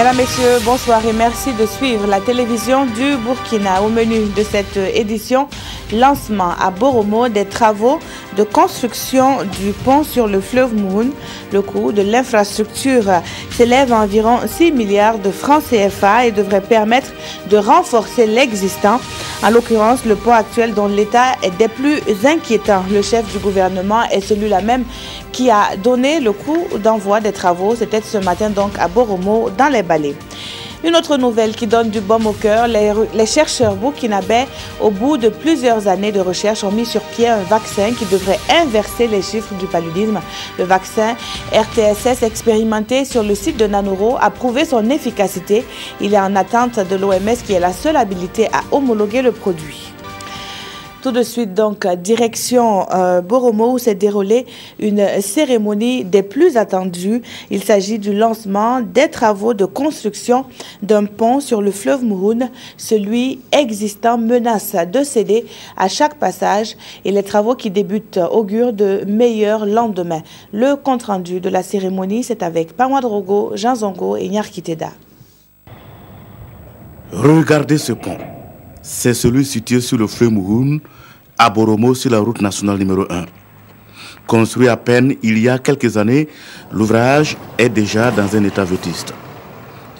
Mesdames, Messieurs, bonsoir et merci de suivre la télévision du Burkina. Au menu de cette édition, lancement à Boromo des travaux de construction du pont sur le fleuve Mouhoun. Le coût de l'infrastructure s'élève à environ 6 milliards de francs CFA et devrait permettre de renforcer l'existant. En l'occurrence, le pont actuel dont l'état est des plus inquiétants. Le chef du gouvernement est celui-là même qui a donné le coup d'envoi des travaux. C'était ce matin donc à Boromo dans les Balais. Une autre nouvelle qui donne du baume au cœur, les chercheurs burkinabais, au bout de plusieurs années de recherche, ont mis sur pied un vaccin qui devrait inverser les chiffres du paludisme. Le vaccin RTSS expérimenté sur le site de Nanoro a prouvé son efficacité. Il est en attente de l'OMS qui est la seule habilitée à homologuer le produit. Tout de suite, donc, direction Boromo où s'est déroulée une cérémonie des plus attendues. Il s'agit du lancement des travaux de construction d'un pont sur le fleuve Mouhoun. Celui existant menace de céder à chaque passage et les travaux qui débutent augurent de meilleurs lendemains. Le compte-rendu de la cérémonie, c'est avec Pamadrogo, Jean Zongo et Nyarkiteda. Regardez ce pont. C'est celui situé sur le fleuve Mouhoun, à Boromo, sur la route nationale numéro 1. Construit à peine il y a quelques années, l'ouvrage est déjà dans un état vétuste.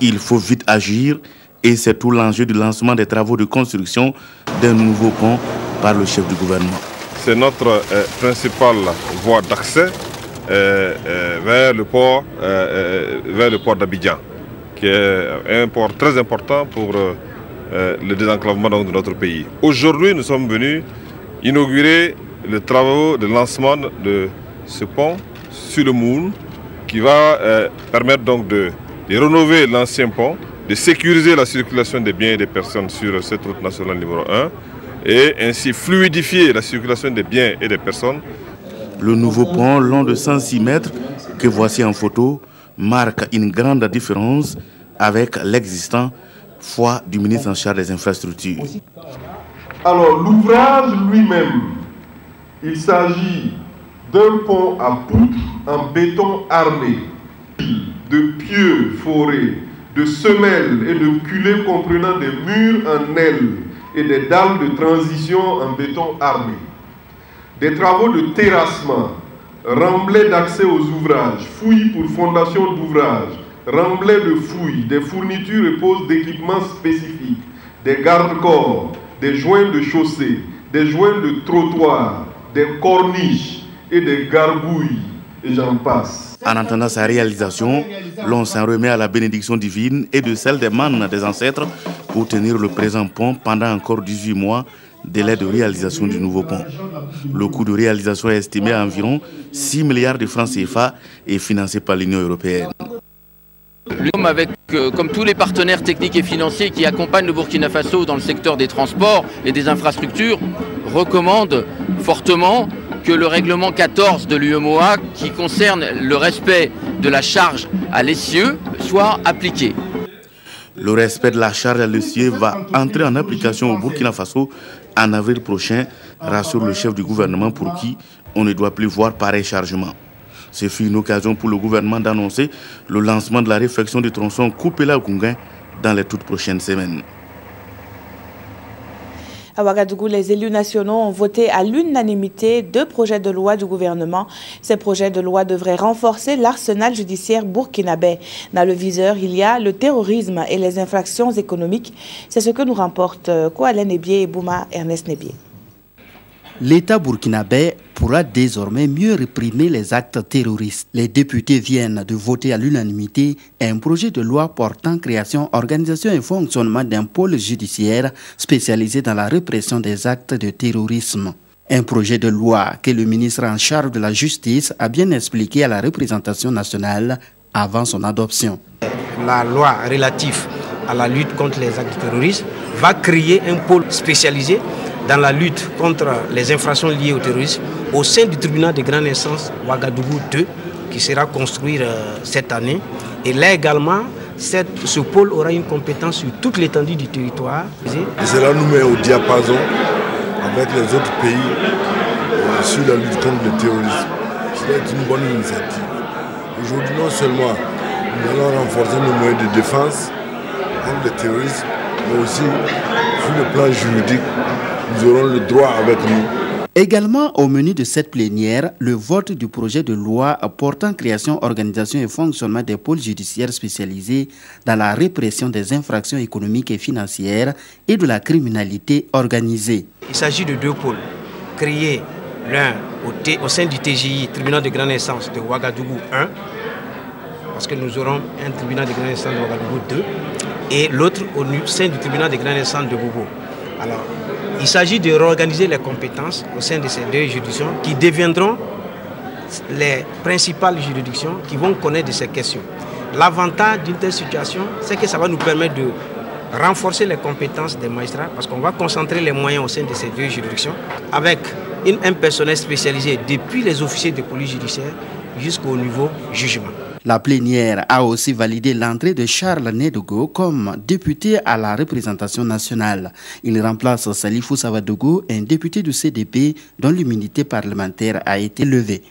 Il faut vite agir et c'est tout l'enjeu du lancement des travaux de construction d'un nouveau pont par le chef du gouvernement. C'est notre principale voie d'accès vers le port d'Abidjan, qui est un port très important pour le désenclavement de notre pays. Aujourd'hui, nous sommes venus inaugurer les travaux de lancement de ce pont sur le Mouhoun qui va permettre donc de rénover l'ancien pont, de sécuriser la circulation des biens et des personnes sur cette route nationale numéro 1 et ainsi fluidifier la circulation des biens et des personnes. Le nouveau pont, long de 106 mètres, que voici en photo, marque une grande différence avec l'existant, foi du ministre en charge des infrastructures. Alors l'ouvrage lui-même, il s'agit d'un pont à poutres en béton armé, de pieux forés, de semelles et de culées comprenant des murs en aile et des dalles de transition en béton armé. Des travaux de terrassement, remblais d'accès aux ouvrages, fouilles pour fondation d'ouvrage, remblais de fouilles, des fournitures et poses d'équipements spécifiques, des garde-corps, des joints de chaussée, des joints de trottoir, des corniches et des gargouilles, et j'en passe. En attendant sa réalisation, l'on s'en remet à la bénédiction divine et de celle des mannes des ancêtres pour tenir le présent pont pendant encore 18 mois, délai de réalisation du nouveau pont. Le coût de réalisation est estimé à environ 6 milliards de francs CFA et financé par l'Union européenne. L'homme avec, comme tous les partenaires techniques et financiers qui accompagnent le Burkina Faso dans le secteur des transports et des infrastructures, recommande fortement que le règlement 14 de l'UEMOA, qui concerne le respect de la charge à l'essieu, soit appliqué. Le respect de la charge à l'essieu va entrer en application au Burkina Faso en avril prochain, rassure le chef du gouvernement pour qui on ne doit plus voir pareil chargement. Ce fut une occasion pour le gouvernement d'annoncer le lancement de la réfection du tronçon Koupela-Kounguin dans les toutes prochaines semaines. À Ouagadougou, les élus nationaux ont voté à l'unanimité 2 projets de loi du gouvernement. Ces projets de loi devraient renforcer l'arsenal judiciaire burkinabé. Dans le viseur, il y a le terrorisme et les infractions économiques. C'est ce que nous rapportent Koualen Nebié et Bouma Ernest Nebié. L'État burkinabé pourra désormais mieux réprimer les actes terroristes. Les députés viennent de voter à l'unanimité un projet de loi portant création, organisation et fonctionnement d'un pôle judiciaire spécialisé dans la répression des actes de terrorisme. Un projet de loi que le ministre en charge de la justice a bien expliqué à la représentation nationale avant son adoption. La loi relative à la lutte contre les actes terroristes va créer un pôle spécialisé dans la lutte contre les infractions liées au terrorisme au sein du tribunal de grande instance Ouagadougou 2 qui sera construit cette année. Et là également, ce pôle aura une compétence sur toute l'étendue du territoire. Et cela nous met au diapason avec les autres pays sur la lutte contre le terrorisme. C'est une bonne initiative. Aujourd'hui, non seulement Nous allons renforcer nos moyens de défense contre les terroristes, mais aussi sur le plan juridique, nous aurons le droit avec nous. Également au menu de cette plénière, le vote du projet de loi portant création, organisation et fonctionnement des pôles judiciaires spécialisés dans la répression des infractions économiques et financières et de la criminalité organisée. Il s'agit de deux pôles, créés l'un au sein du TGI, tribunal de grande instance de Ouagadougou 1, parce que nous aurons un tribunal de grande instance de Ouagadougou 2, et l'autre au sein du tribunal de grande instance de Bobo. Alors, il s'agit de réorganiser les compétences au sein de ces deux juridictions qui deviendront les principales juridictions qui vont connaître de ces questions. L'avantage d'une telle situation, c'est que ça va nous permettre de renforcer les compétences des magistrats parce qu'on va concentrer les moyens au sein de ces deux juridictions avec un personnel spécialisé depuis les officiers de police judiciaire jusqu'au niveau jugement. La plénière a aussi validé l'entrée de Charles Nédogo comme député à la représentation nationale. Il remplace Salifou Savadogo, un député du CDP dont l'immunité parlementaire a été levée.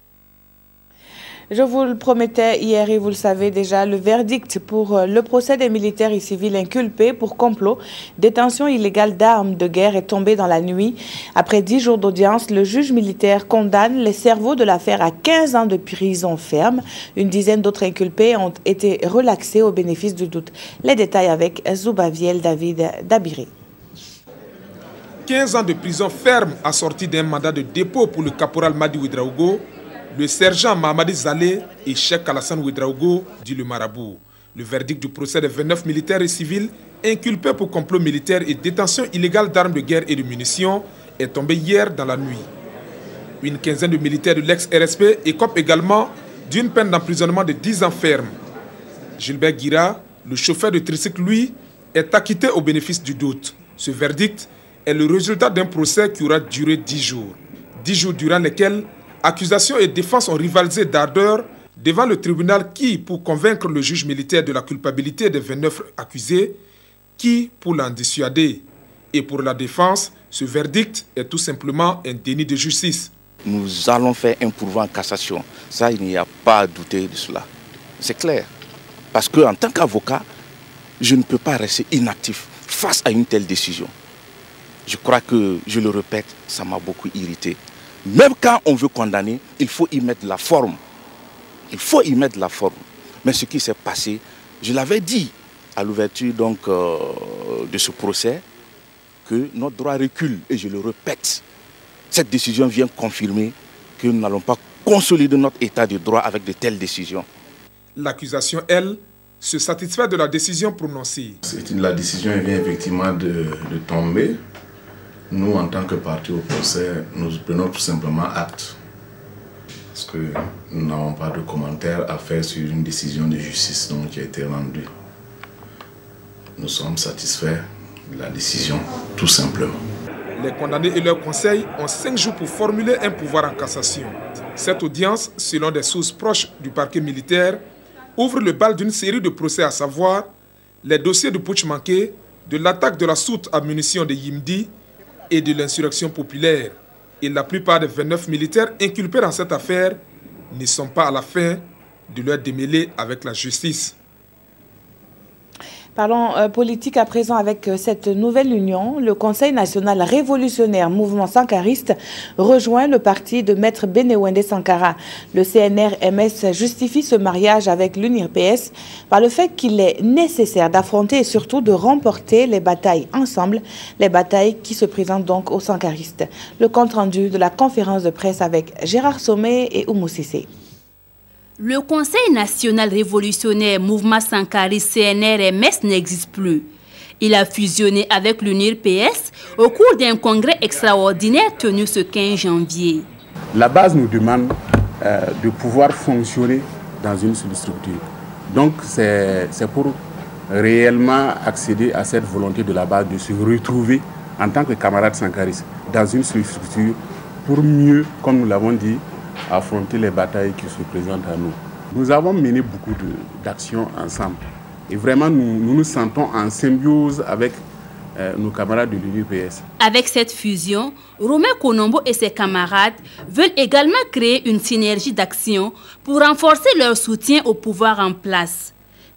Je vous le promettais hier et vous le savez déjà, le verdict pour le procès des militaires et civils inculpés pour complot, détention illégale d'armes de guerre est tombé dans la nuit. Après 10 jours d'audience, le juge militaire condamne les cerveaux de l'affaire à 15 ans de prison ferme. Une dizaine d'autres inculpés ont été relaxés au bénéfice du doute. Les détails avec Zoubaviel David Dabiré. 15 ans de prison ferme assorti d'un mandat de dépôt pour le caporal Madi Ouedraogo, le sergent Mahamadi Zalé et Cheikh Alassane Ouedraogo, dit le marabout. Le verdict du procès des 29 militaires et civils inculpés pour complot militaire et détention illégale d'armes de guerre et de munitions est tombé hier dans la nuit. Une quinzaine de militaires de l'ex-RSP écopent également d'une peine d'emprisonnement de 10 ans ferme. Gilbert Guira, le chauffeur de tricycle, lui, est acquitté au bénéfice du doute. Ce verdict est le résultat d'un procès qui aura duré 10 jours. 10 jours durant lesquels accusation et défense ont rivalisé d'ardeur devant le tribunal qui, pour convaincre le juge militaire de la culpabilité des 29 accusés, qui pour l'en dissuader. Et pour la défense, ce verdict est tout simplement un déni de justice. Nous allons faire un pourvoi en cassation. Ça, il n'y a pas à douter de cela. C'est clair. Parce qu'en tant qu'avocat, je ne peux pas rester inactif face à une telle décision. Je crois que, je le répète, ça m'a beaucoup irrité. Même quand on veut condamner, il faut y mettre la forme. Il faut y mettre la forme. Mais ce qui s'est passé, je l'avais dit à l'ouverture de ce procès, que notre droit recule. Et je le répète, cette décision vient confirmer que nous n'allons pas consolider notre état de droit avec de telles décisions. L'accusation, elle, se satisfait de la décision prononcée. La décision vient effectivement de tomber. Nous, en tant que partie au procès, nous prenons tout simplement acte. Parce que nous n'avons pas de commentaires à faire sur une décision de justice qui a été rendue. Nous sommes satisfaits de la décision, tout simplement. Les condamnés et leurs conseils ont 5 jours pour formuler un pouvoir en cassation. Cette audience, selon des sources proches du parquet militaire, ouvre le bal d'une série de procès, à savoir les dossiers de putsch manqué, de l'attaque de la soute à munitions de Yimdi, et de l'insurrection populaire. Et la plupart des 29 militaires inculpés dans cette affaire ne sont pas à la fin de leur démêler avec la justice. Parlons politique à présent avec cette nouvelle union. Le Conseil national révolutionnaire Mouvement Sankariste rejoint le parti de Maître Benewende Sankara. Le CNR-MS justifie ce mariage avec l'UNIR-PS par le fait qu'il est nécessaire d'affronter et surtout de remporter les batailles ensemble, les batailles qui se présentent donc aux Sankaristes. Le compte-rendu de la conférence de presse avec Gérard Sommet et Oumou Sissé. Le Conseil national révolutionnaire Mouvement Sankariste CNR-MS n'existe plus. Il a fusionné avec l'UNIR-PS au cours d'un congrès extraordinaire tenu ce 15 janvier. La base nous demande de pouvoir fonctionner dans une seule structure. Donc c'est pour réellement accéder à cette volonté de la base de se retrouver en tant que camarades sankaristes dans une seule structure pour mieux, comme nous l'avons dit, affronter les batailles qui se présentent à nous. Nous avons mené beaucoup d'actions ensemble et vraiment nous nous sentons en symbiose avec nos camarades de l'UNIR-PS. Avec cette fusion, Romain Konombo et ses camarades veulent également créer une synergie d'action pour renforcer leur soutien au pouvoir en place.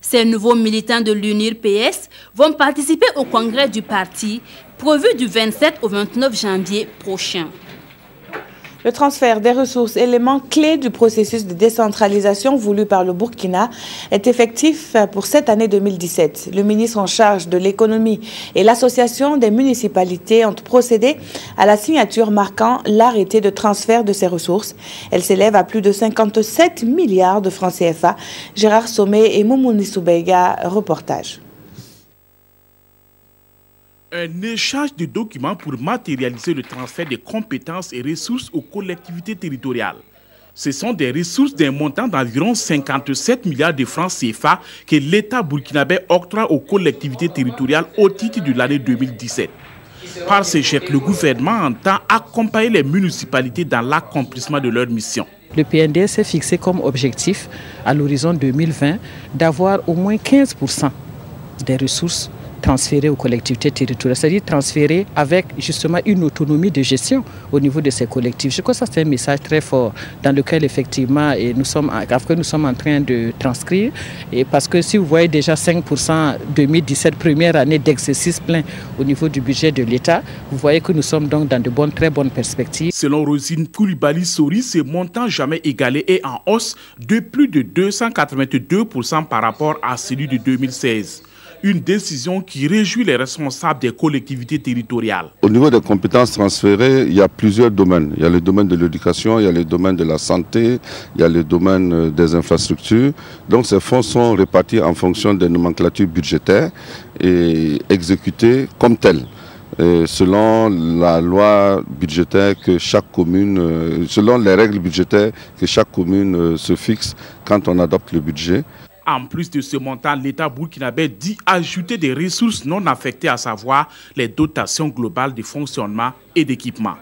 Ces nouveaux militants de l'UNIR-PS vont participer au congrès du parti, prévu du 27 au 29 janvier prochain. Le transfert des ressources, élément clé du processus de décentralisation voulu par le Burkina, est effectif pour cette année 2017. Le ministre en charge de l'économie et l'association des municipalités ont procédé à la signature marquant l'arrêté de transfert de ces ressources. Elle s'élève à plus de 57 milliards de francs CFA. Gérard Sommet et Moumouni Soubeiga, reportage. Un échange de documents pour matérialiser le transfert des compétences et ressources aux collectivités territoriales. Ce sont des ressources d'un montant d'environ 57 milliards de francs CFA que l'État burkinabé octroie aux collectivités territoriales au titre de l'année 2017. Par ce chèque, le gouvernement entend accompagner les municipalités dans l'accomplissement de leur mission. Le PNDS s'est fixé comme objectif à l'horizon 2020 d'avoir au moins 15% des ressources transférées aux collectivités territoriales, c'est-à-dire transférées avec justement une autonomie de gestion au niveau de ces collectifs. Je crois que ça c'est un message très fort dans lequel effectivement nous sommes en train de transcrire. Et parce que si vous voyez déjà 5% 2017, première année d'exercice plein au niveau du budget de l'État, vous voyez que nous sommes donc dans de très bonnes perspectives. Selon Rosine Koulibaly-Sori, ce montant jamais égalé est en hausse de plus de 282% par rapport à celui de 2016. Une décision qui réjouit les responsables des collectivités territoriales. Au niveau des compétences transférées, il y a plusieurs domaines. Il y a le domaine de l'éducation, il y a le domaine de la santé, il y a le domaine des infrastructures. Donc ces fonds sont répartis en fonction des nomenclatures budgétaires et exécutés comme tels. Selon la loi budgétaire que chaque commune, selon les règles budgétaires que chaque commune se fixe quand on adopte le budget. En plus de ce montant, l'État burkinabé dit ajouter des ressources non affectées, à savoir les dotations globales de fonctionnement et d'équipement.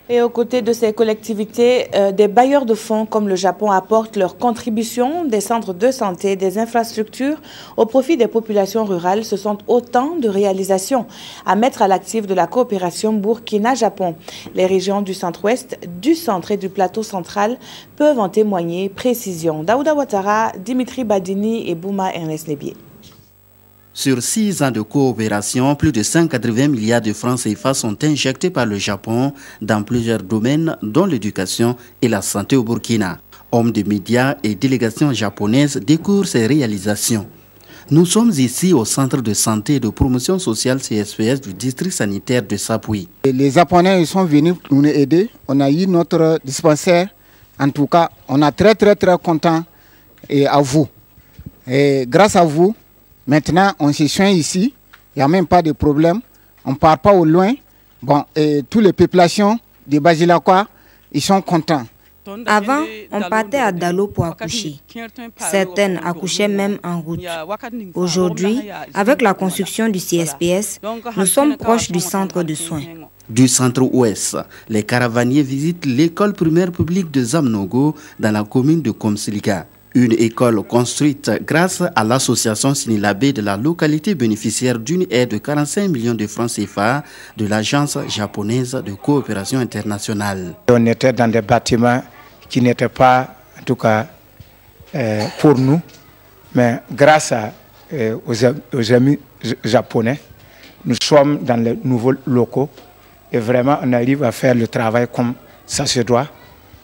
Et aux côtés de ces collectivités, des bailleurs de fonds comme le Japon apportent leur contribution, des centres de santé, des infrastructures au profit des populations rurales. Ce sont autant de réalisations à mettre à l'actif de la coopération Burkina-Japon. Les régions du centre-ouest, du centre et du plateau central peuvent en témoigner. Précision. Daouda Ouattara, Dimitri Badini et Bouma Ernest Nebier. Sur 6 ans de coopération, plus de 180 milliards de francs CFA sont injectés par le Japon dans plusieurs domaines, dont l'éducation et la santé au Burkina. Hommes de médias et délégations japonaises découvrent ces réalisations. Nous sommes ici au centre de santé et de promotion sociale CSPS du district sanitaire de Sapui. Les Japonais sont venus nous aider. On a eu notre dispensaire. En tout cas, on est très content à vous. Et grâce à vous, maintenant, on se soigne ici, il n'y a même pas de problème, on ne part pas au loin. Bon, et toutes les populations de Basilakoa, ils sont contents. Avant, on partait à Dalo pour accoucher. Certaines accouchaient même en route. Aujourd'hui, avec la construction du CSPS, nous sommes proches du centre de soins. Du centre-ouest, les caravaniers visitent l'école primaire publique de Zamnogo dans la commune de Komsilika. Une école construite grâce à l'association Sinilabé de la localité bénéficiaire d'une aide de 45 millions de francs CFA de l'agence japonaise de coopération internationale. On était dans des bâtiments qui n'étaient pas, en tout cas, pour nous, mais grâce aux amis japonais, nous sommes dans les nouveaux locaux et vraiment on arrive à faire le travail comme ça se doit.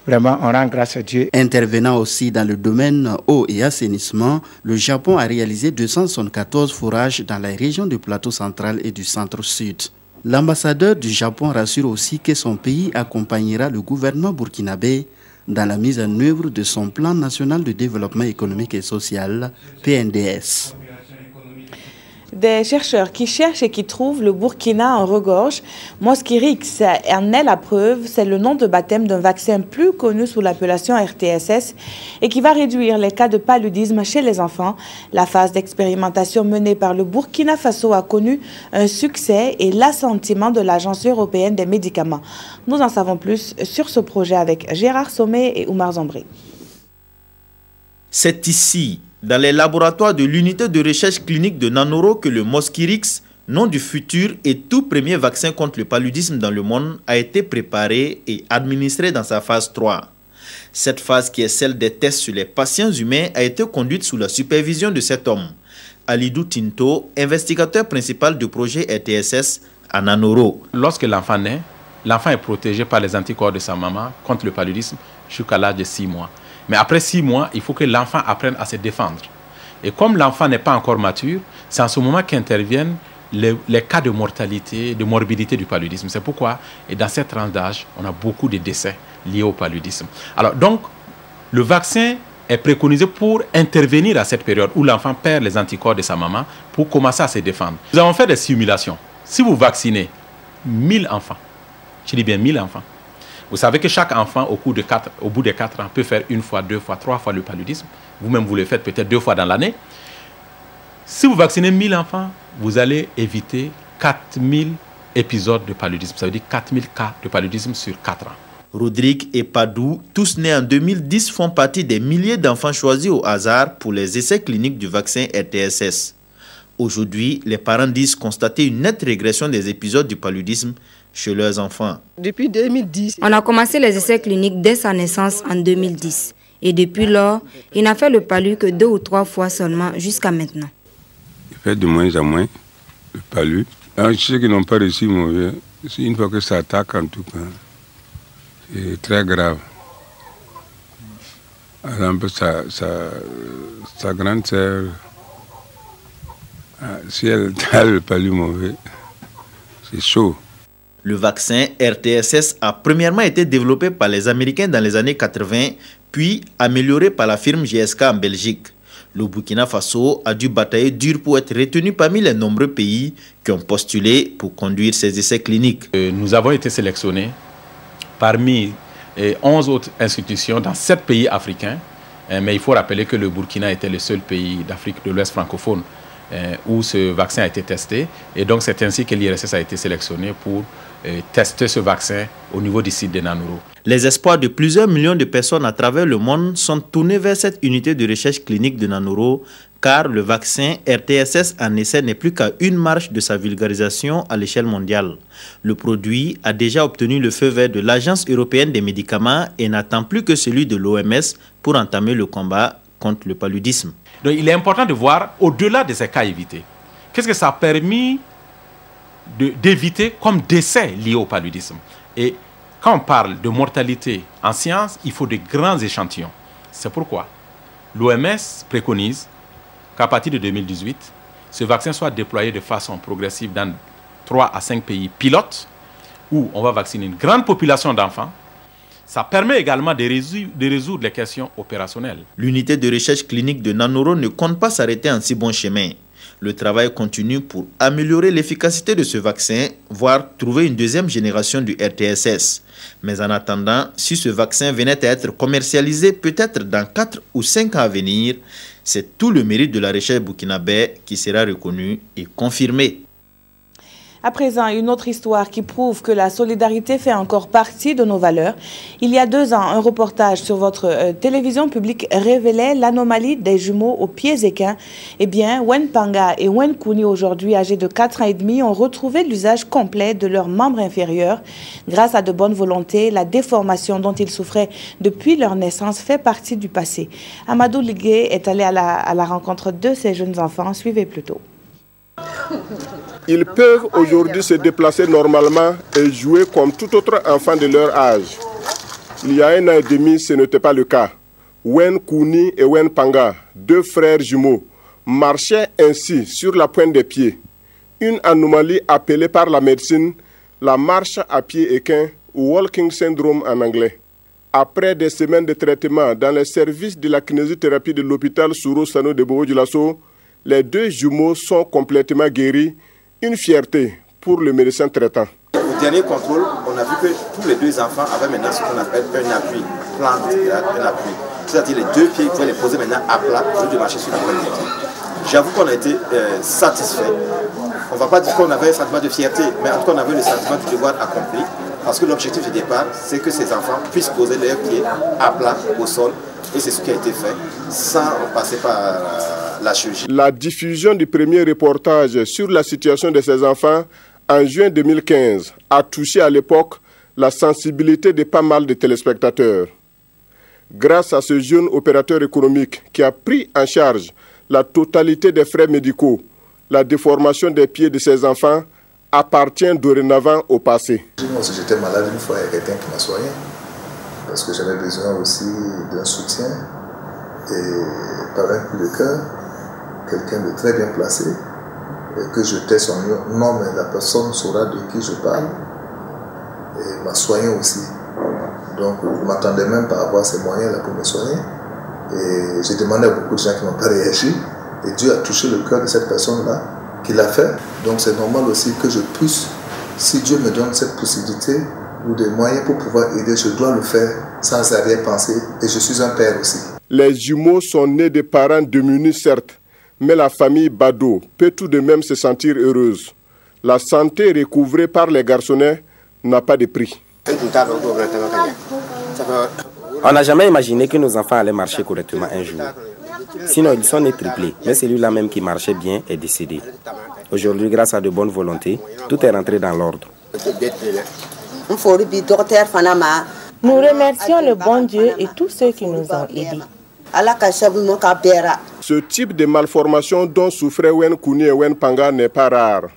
Vraiment, on rend grâce à Dieu. Intervenant aussi dans le domaine eau et assainissement, le Japon a réalisé 274 forages dans la région du plateau central et du centre-sud. L'ambassadeur du Japon rassure aussi que son pays accompagnera le gouvernement burkinabé dans la mise en œuvre de son plan national de développement économique et social, PNDS. Des chercheurs qui cherchent et qui trouvent le Burkina en regorge. Mosquirix en est la preuve. C'est le nom de baptême d'un vaccin plus connu sous l'appellation RTSS et qui va réduire les cas de paludisme chez les enfants. La phase d'expérimentation menée par le Burkina Faso a connu un succès et l'assentiment de l'Agence européenne des médicaments. Nous en savons plus sur ce projet avec Gérard Sommet et Oumar Zambré. C'est ici, dans les laboratoires de l'unité de recherche clinique de Nanoro, que le Mosquirix, nom du futur et tout premier vaccin contre le paludisme dans le monde, a été préparé et administré dans sa phase 3. Cette phase, qui est celle des tests sur les patients humains, a été conduite sous la supervision de cet homme. Alidou Tinto, investigateur principal du projet RTSS à Nanoro. Lorsque l'enfant naît, l'enfant est protégé par les anticorps de sa maman contre le paludisme jusqu'à l'âge de 6 mois. Mais après 6 mois, il faut que l'enfant apprenne à se défendre. Et comme l'enfant n'est pas encore mature, c'est en ce moment qu'interviennent les cas de mortalité, de morbidité du paludisme. C'est pourquoi, et dans cette tranche d'âge, on a beaucoup de décès liés au paludisme. Alors donc, le vaccin est préconisé pour intervenir à cette période où l'enfant perd les anticorps de sa maman pour commencer à se défendre. Nous avons fait des simulations. Si vous vaccinez 1000 enfants, je dis bien 1000 enfants, vous savez que chaque enfant, au bout de 4 ans, peut faire 1 fois, 2 fois, 3 fois le paludisme. Vous-même, vous le faites peut-être 2 fois dans l'année. Si vous vaccinez 1000 enfants, vous allez éviter 4000 épisodes de paludisme. Ça veut dire 4000 cas de paludisme sur 4 ans. Rodrigue et Padou, tous nés en 2010, font partie des milliers d'enfants choisis au hasard pour les essais cliniques du vaccin RTSS. Aujourd'hui, les parents disent constater une nette régression des épisodes du paludisme chez leurs enfants. Depuis 2010, on a commencé les essais cliniques dès sa naissance en 2010. Et depuis lors, il n'a fait le palu que 2 ou 3 fois seulement jusqu'à maintenant. Il fait de moins en moins le palu. Alors, ceux qui n'ont pas réussi, une fois que ça attaque, en tout cas, c'est très grave. Par exemple, sa grande sœur, si elle a le palu mauvais, c'est chaud. Le vaccin RTSS a premièrement été développé par les Américains dans les années 80, puis amélioré par la firme GSK en Belgique. Le Burkina Faso a dû batailler dur pour être retenu parmi les nombreux pays qui ont postulé pour conduire ces essais cliniques. Nous avons été sélectionnés parmi 11 autres institutions dans 7 pays africains, mais il faut rappeler que le Burkina était le seul pays d'Afrique de l'Ouest francophone où ce vaccin a été testé. Et donc c'est ainsi que l'IRSS a été sélectionné pour tester ce vaccin au niveau du site de Nanoro. Les espoirs de plusieurs millions de personnes à travers le monde sont tournés vers cette unité de recherche clinique de Nanoro, car le vaccin RTSS en essai n'est plus qu'à une marche de sa vulgarisation à l'échelle mondiale. Le produit a déjà obtenu le feu vert de l'Agence européenne des médicaments et n'attend plus que celui de l'OMS pour entamer le combat contre le paludisme. Donc il est important de voir au-delà de ces cas évités. Qu'est-ce que ça a permis d'éviter comme décès liés au paludisme? Et quand on parle de mortalité en science, il faut de grands échantillons. C'est pourquoi l'OMS préconise qu'à partir de 2018, ce vaccin soit déployé de façon progressive dans 3 à 5 pays pilotes où on va vacciner une grande population d'enfants. Ça permet également de résoudre les questions opérationnelles. L'unité de recherche clinique de Nanoro ne compte pas s'arrêter en si bon chemin. Le travail continue pour améliorer l'efficacité de ce vaccin, voire trouver une deuxième génération du RTSS. Mais en attendant, si ce vaccin venait à être commercialisé peut-être dans 4 ou 5 ans à venir, c'est tout le mérite de la recherche burkinabé qui sera reconnu et confirmé. À présent, une autre histoire qui prouve que la solidarité fait encore partie de nos valeurs. Il y a 2 ans, un reportage sur votre télévision publique révélait l'anomalie des jumeaux aux pieds équins. Eh bien, Wen Panga et Wen Kuni, aujourd'hui âgés de 4 ans et demi, ont retrouvé l'usage complet de leurs membres inférieurs. Grâce à de bonnes volontés, la déformation dont ils souffraient depuis leur naissance fait partie du passé. Amadou Ligué est allé à la rencontre de ces jeunes enfants. Suivez plutôt. Ils peuvent aujourd'hui se déplacer normalement et jouer comme tout autre enfant de leur âge. Il y a 1 an et demi, ce n'était pas le cas. Wen Kuni et Wen Panga, 2 frères jumeaux, marchaient ainsi sur la pointe des pieds. Une anomalie appelée par la médecine la marche à pied équin ou walking syndrome en anglais. Après des semaines de traitement dans les services de la kinésithérapie de l'hôpital Souro Sano de Bobo-Dioulasso, les 2 jumeaux sont complètement guéris. Une fierté pour le médecin traitant. Au dernier contrôle, on a vu que tous les 2 enfants avaient maintenant ce qu'on appelle un appui, un appui. C'est-à-dire les 2 pieds, ils pouvaient les poser maintenant à plat au lieu de marcher sur la pointe des pieds. J'avoue qu'on a été satisfait. On ne va pas dire qu'on avait un sentiment de fierté, mais en tout cas on avait le sentiment du devoir accompli. Parce que l'objectif du départ, c'est que ces enfants puissent poser leurs pieds à plat au sol. Et c'est ce qui a été fait, sans passer par la chirurgie. La diffusion du premier reportage sur la situation de ces enfants en juin 2015 a touché à l'époque la sensibilité de pas mal de téléspectateurs. Grâce à ce jeune opérateur économique qui a pris en charge la totalité des frais médicaux, la déformation des pieds de ses enfants appartient dorénavant au passé. Moi, si j'étais malade une fois, il y a quelqu'un qui m'a soigné. Parce que j'avais besoin aussi d'un soutien. Et par un coup de cœur, quelqu'un de très bien placé, et que je tais son nom, mais la personne saura de qui je parle, et m'a soigné aussi. Donc, je ne m'attendais même pas à avoir ces moyens-là pour me soigner. Et j'ai demandé à beaucoup de gens qui n'ont pas réagi. Et Dieu a touché le cœur de cette personne-là, qui l'a fait. Donc c'est normal aussi que je puisse, si Dieu me donne cette possibilité ou des moyens pour pouvoir aider, je dois le faire sans arrière-pensée. Et je suis un père aussi. Les jumeaux sont nés de parents démunis, certes, mais la famille Bado peut tout de même se sentir heureuse. La santé recouvrée par les garçonnets n'a pas de prix. On n'a jamais imaginé que nos enfants allaient marcher correctement un jour. Sinon, ils sont nés triplés, mais celui-là même qui marchait bien est décédé. Aujourd'hui, grâce à de bonnes volontés, tout est rentré dans l'ordre. Nous remercions le bon Dieu et tous ceux qui nous ont aidés. Ce type de malformation dont souffraient Wen Kouni et Wen Panga n'est pas rare.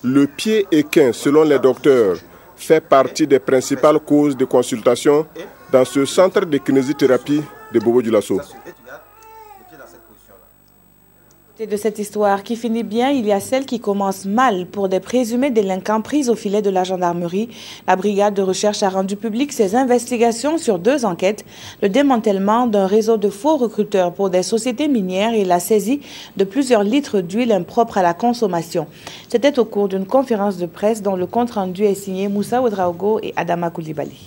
Le pied équin, selon les docteurs, fait partie des principales causes de consultation dans ce centre de kinésithérapie de Bobo-Dioulasso. De cette histoire qui finit bien, il y a celle qui commence mal. Pour des présumés délinquants pris au filet de la gendarmerie, la brigade de recherche a rendu public ses investigations sur 2 enquêtes, le démantèlement d'un réseau de faux recruteurs pour des sociétés minières et la saisie de plusieurs litres d'huile impropre à la consommation. C'était au cours d'une conférence de presse dont le compte-rendu est signé Moussa Ouedraogo et Adama Koulibaly.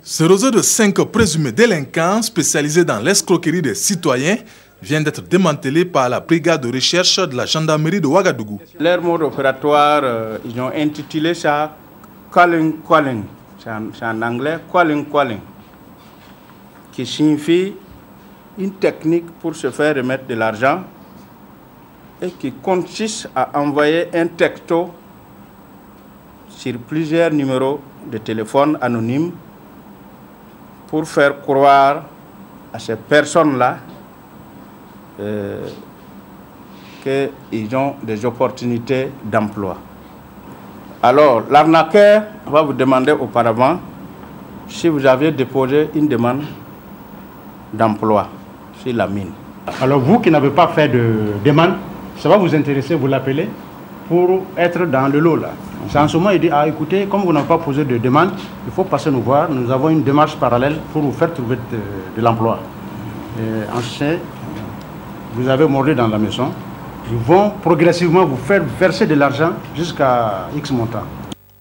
Ce réseau de 5 présumés délinquants spécialisés dans l'escroquerie des citoyens vient d'être démantelé par la brigade de recherche de la gendarmerie de Ouagadougou. Leur mode opératoire, ils ont intitulé ça calling calling. C'est en anglais calling calling, qui signifie une technique pour se faire remettre de l'argent et qui consiste à envoyer un texto sur plusieurs numéros de téléphone anonymes pour faire croire à ces personnes-là qu'ils ont des opportunités d'emploi. Alors, l'arnaqueur va vous demander auparavant si vous aviez déposé une demande d'emploi sur la mine. Alors, vous qui n'avez pas fait de demande, ça va vous intéresser, vous l'appelez pour être dans le lot là. En ce moment, il dit, ah écoutez, comme vous n'avez pas posé de demande, il faut passer nous voir, nous avons une démarche parallèle pour vous faire trouver de l'emploi. Ensuite, vous avez mordu dans la maison, ils vont progressivement vous faire verser de l'argent jusqu'à X montant.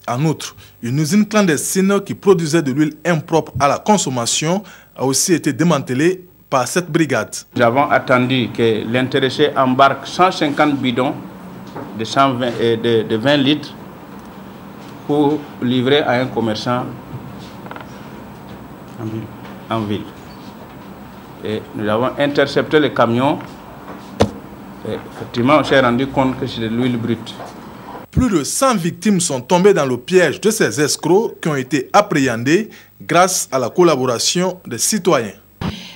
En outre, une usine clandestine qui produisait de l'huile impropre à la consommation a aussi été démantelée par cette brigade. Nous avons attendu que l'intéressé embarque 150 bidons de 20 litres pour livrer à un commerçant en ville. Et nous avons intercepté le camion. Et effectivement, on s'est rendu compte que c'est de l'huile brute. Plus de 100 victimes sont tombées dans le piège de ces escrocs qui ont été appréhendés grâce à la collaboration des citoyens.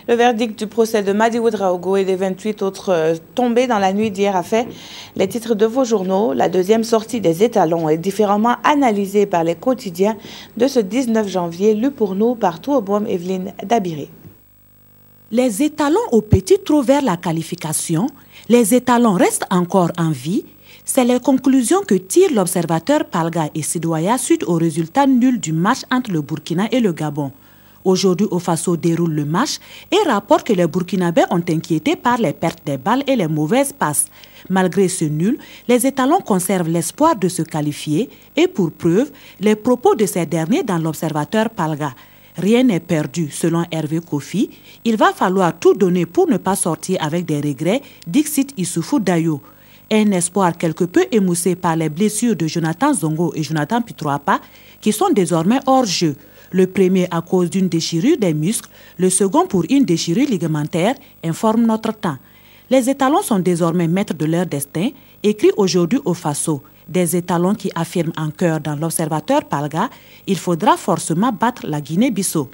Le verdict du procès de Madi Ouedraogo et des 28 autres tombés dans la nuit d'hier a fait les titres de vos journaux. La deuxième sortie des étalons est différemment analysée par les quotidiens de ce 19 janvier, lu pour nous par Touobom Evelyne Dabiré. Les étalons au petit trou vers la qualification, les étalons restent encore en vie. C'est les conclusions que tire l'observateur Palga et Sidoya suite au résultat nul du match entre le Burkina et le Gabon. Aujourd'hui, Ofaso déroule le match et rapporte que les Burkinabés ont inquiété par les pertes des balles et les mauvaises passes. Malgré ce nul, les étalons conservent l'espoir de se qualifier et pour preuve, les propos de ces derniers dans l'observateur Palga. Rien n'est perdu, selon Hervé Kofi. Il va falloir tout donner pour ne pas sortir avec des regrets, dixit Issoufou Dayo. Un espoir quelque peu émoussé par les blessures de Jonathan Zongo et Jonathan Pitroapa, qui sont désormais hors jeu. Le premier à cause d'une déchirure des muscles, le second pour une déchirure ligamentaire, informe Notre Temps. Les étalons sont désormais maîtres de leur destin, écrit aujourd'hui au Faso. Des étalons qui affirment en chœur dans l'observateur Palga, il faudra forcément battre la Guinée-Bissau.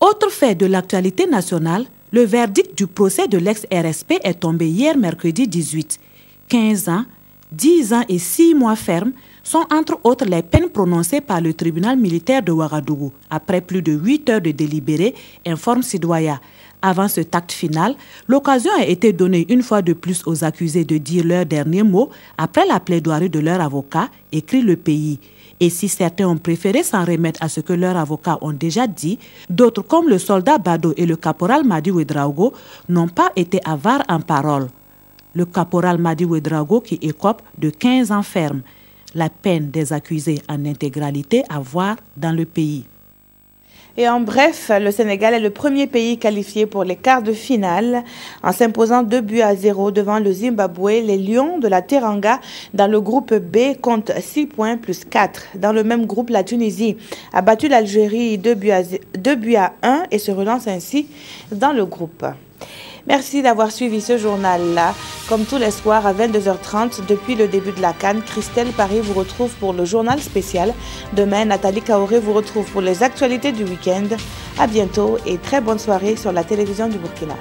Autre fait de l'actualité nationale, le verdict du procès de l'ex-RSP est tombé hier mercredi 18. 15 ans, 10 ans et 6 mois fermes sont entre autres les peines prononcées par le tribunal militaire de Ouagadougou après plus de 8 heures de délibéré, informe Sidoya. Avant ce acte final, l'occasion a été donnée une fois de plus aux accusés de dire leurs derniers mots après la plaidoirie de leur avocat, écrit Le Pays. Et si certains ont préféré s'en remettre à ce que leurs avocats ont déjà dit, d'autres comme le soldat Bado et le caporal Madi Ouedraogo n'ont pas été avares en parole. Le caporal Madi Ouedraogo qui écope de 15 ans ferme. La peine des accusés en intégralité à voir dans le pays. Et en bref, le Sénégal est le premier pays qualifié pour les quarts de finale en s'imposant 2-0 devant le Zimbabwe. Les Lions de la Teranga dans le groupe B comptent 6 points plus 4. Dans le même groupe, la Tunisie a battu l'Algérie 2-1 et se relance ainsi dans le groupe. Merci d'avoir suivi ce journal-là. Comme tous les soirs à 22h30, depuis le début de la CAN, Christelle Paris vous retrouve pour le journal spécial. Demain, Nathalie Kaoré vous retrouve pour les actualités du week-end. À bientôt et très bonne soirée sur la télévision du Burkina.